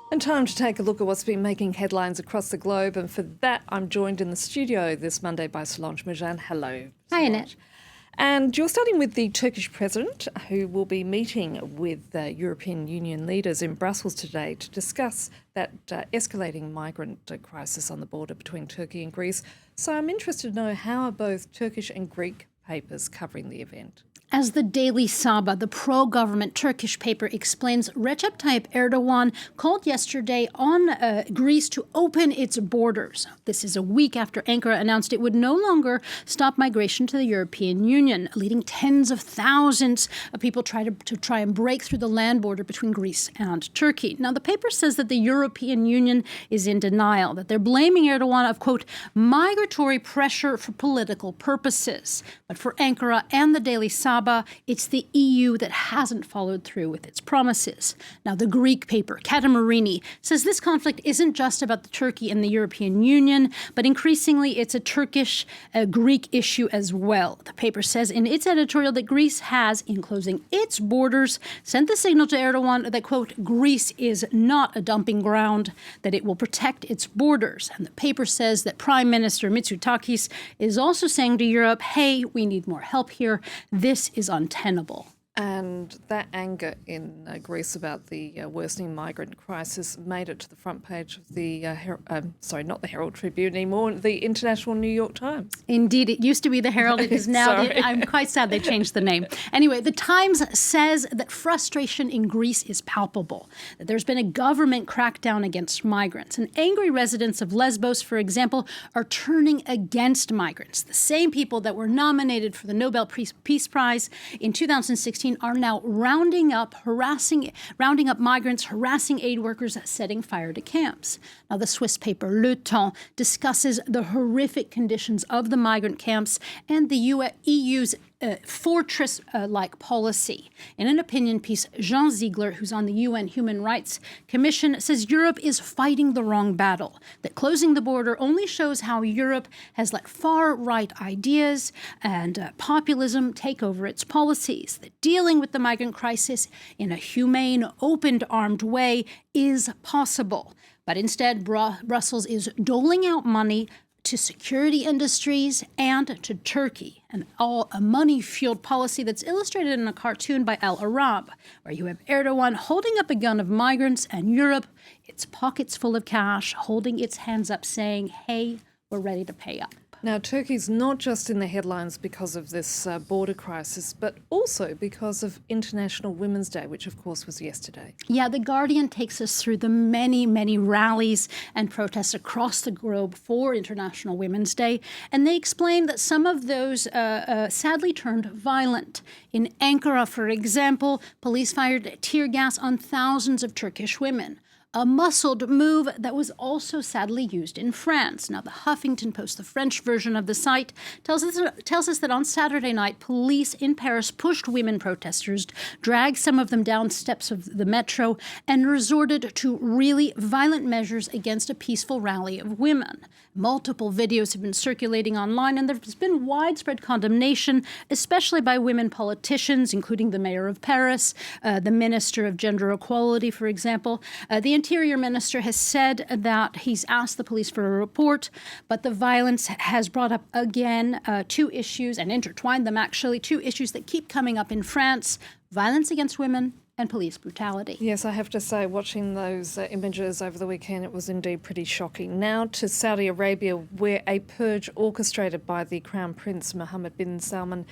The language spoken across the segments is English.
And time to take a look at what's been making headlines across the globe. And for that, I'm joined in the studio this Monday by Solange. Hello, Hi, Annette. And you're starting with the Turkish president, who will be meeting with European Union leaders in Brussels today to discuss that escalating migrant crisis on the border between Turkey and Greece. So I'm interested to know, how are both Turkish and Greek papers covering the event? As the Daily Sabah, the pro-government Turkish paper, explains, Recep Tayyip Erdogan called yesterday on Greece to open its borders. This is a week after Ankara announced it would no longer stop migration to the European Union, leading tens of thousands of people to try and break through the land border between Greece and Turkey. Now, the paper says that the European Union is in denial, that they're blaming Erdogan of, quote, migratory pressure for political purposes. But for Ankara and the Daily Sabah, it's the EU that hasn't followed through with its promises. Now, the Greek paper, Katamarini, says this conflict isn't just about the Turkey and the European Union, but increasingly it's a Turkish-Greek issue as well. The paper says in its editorial that Greece has, in closing its borders, sent the signal to Erdogan that, quote, Greece is not a dumping ground, that it will protect its borders. And the paper says that Prime Minister Mitsotakis is also saying to Europe, hey, we need more help here. This is untenable. And that anger in Greece about the worsening migrant crisis made it to the front page of the, not the Herald Tribune anymore, the International New York Times. Indeed, it used to be the Herald. It is now I'm quite sad they changed the name. Anyway, the Times says that frustration in Greece is palpable, that there's been a government crackdown against migrants. And angry residents of Lesbos, for example, are turning against migrants. The same people that were nominated for the Nobel Peace Prize in 2016 are now rounding up migrants, harassing aid workers, setting fire to camps. Now, the Swiss paper Le Temps discusses the horrific conditions of the migrant camps and the EU's fortress-like policy. In an opinion piece, Jean Ziegler, who's on the UN Human Rights Commission, says Europe is fighting the wrong battle, that closing the border only shows how Europe has let far-right ideas and populism take over its policies, that dealing with the migrant crisis in a humane, open-armed way is possible. But instead, Brussels is doling out money to security industries and to Turkey, and all a money-fueled policy that's illustrated in a cartoon by Al Arab, where you have Erdogan holding up a gun of migrants and Europe, its pockets full of cash, holding its hands up saying, hey, we're ready to pay up. Now, Turkey's not just in the headlines because of this border crisis, but also because of International Women's Day, which, of course, was yesterday. Yeah, The Guardian takes us through the many, many rallies and protests across the globe for International Women's Day. And they explain that some of those sadly turned violent. In Ankara, for example, police fired tear gas on thousands of Turkish women. A muscled move that was also sadly used in France. Now, the Huffington Post, the French version of the site, tells us that on Saturday night, police in Paris pushed women protesters, dragged some of them down steps of the metro, and resorted to really violent measures against a peaceful rally of women. Multiple videos have been circulating online, and there's been widespread condemnation, especially by women politicians, including the mayor of Paris, the minister of gender equality, for example. The Interior Minister has said that he's asked the police for a report, but the violence has brought up again two issues, and intertwined them actually, two issues that keep coming up in France: violence against women and police brutality. Yes, I have to say, watching those images over the weekend, it was indeed pretty shocking. Now to Saudi Arabia, where a purge orchestrated by the Crown Prince Mohammed bin Salman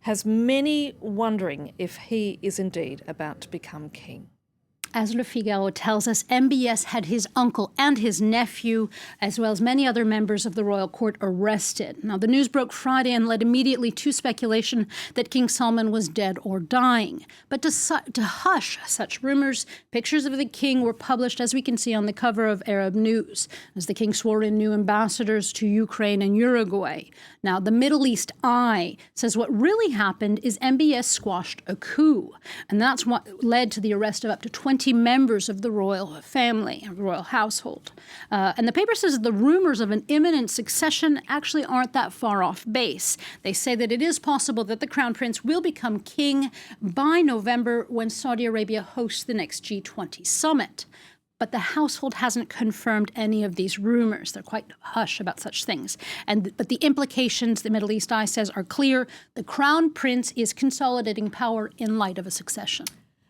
has many wondering if he is indeed about to become king. As Le Figaro tells us, MBS had his uncle and his nephew, as well as many other members of the royal court, arrested. Now, the news broke Friday and led immediately to speculation that King Salman was dead or dying. But to hush such rumors, pictures of the king were published, as we can see on the cover of Arab News, as the king swore in new ambassadors to Ukraine and Uruguay. Now, the Middle East Eye says what really happened is MBS squashed a coup, and that's what led to the arrest of up to 20 members of the royal family, royal household. And the paper says that the rumors of an imminent succession actually aren't that far off base. They say that it is possible that the Crown Prince will become king by November, when Saudi Arabia hosts the next G20 summit. but the household hasn't confirmed any of these rumors. They're quite hush about such things. But the implications, the Middle East Eye says, are clear. The Crown Prince is consolidating power in light of a succession.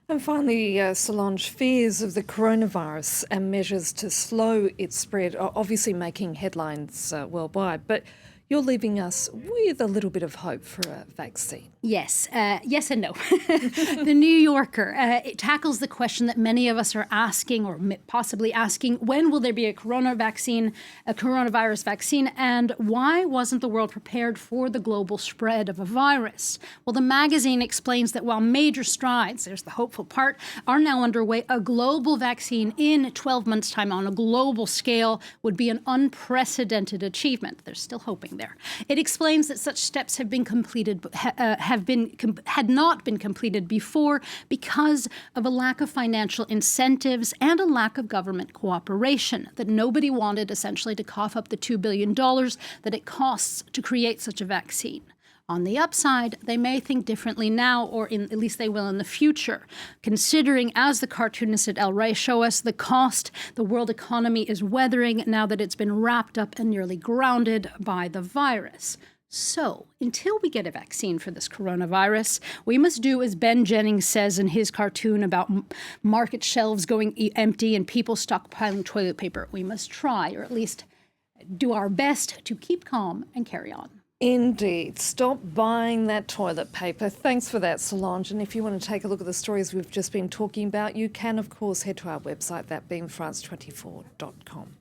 And finally, Solange, fears of the coronavirus and measures to slow its spread are obviously making headlines worldwide. But you're leaving us with a little bit of hope for a vaccine. Yes. Yes and no. The New Yorker, it tackles the question that many of us are asking, or possibly asking, when will there be a coronavirus vaccine, and why wasn't the world prepared for the global spread of a virus? Well, the magazine explains that while major strides, there's the hopeful part, are now underway, a global vaccine in 12 months' time on a global scale would be an unprecedented achievement. They're still hoping there. It explains that such steps have been completed, had not been completed before because of a lack of financial incentives and a lack of government cooperation, that nobody wanted essentially to cough up the $2 billion that it costs to create such a vaccine. On the upside, they may think differently now, or at least they will in the future, considering, as the cartoonists at El Rey show us, the cost the world economy is weathering now that it's been wrapped up and nearly grounded by the virus. So, until we get a vaccine for this coronavirus, we must do as Ben Jennings says in his cartoon about market shelves going empty and people stockpiling toilet paper. We must try, or at least do our best, to keep calm and carry on. Indeed. Stop buying that toilet paper. Thanks for that, Solange. And if you want to take a look at the stories we've just been talking about, you can, of course, head to our website, thatbeingfrance24.com.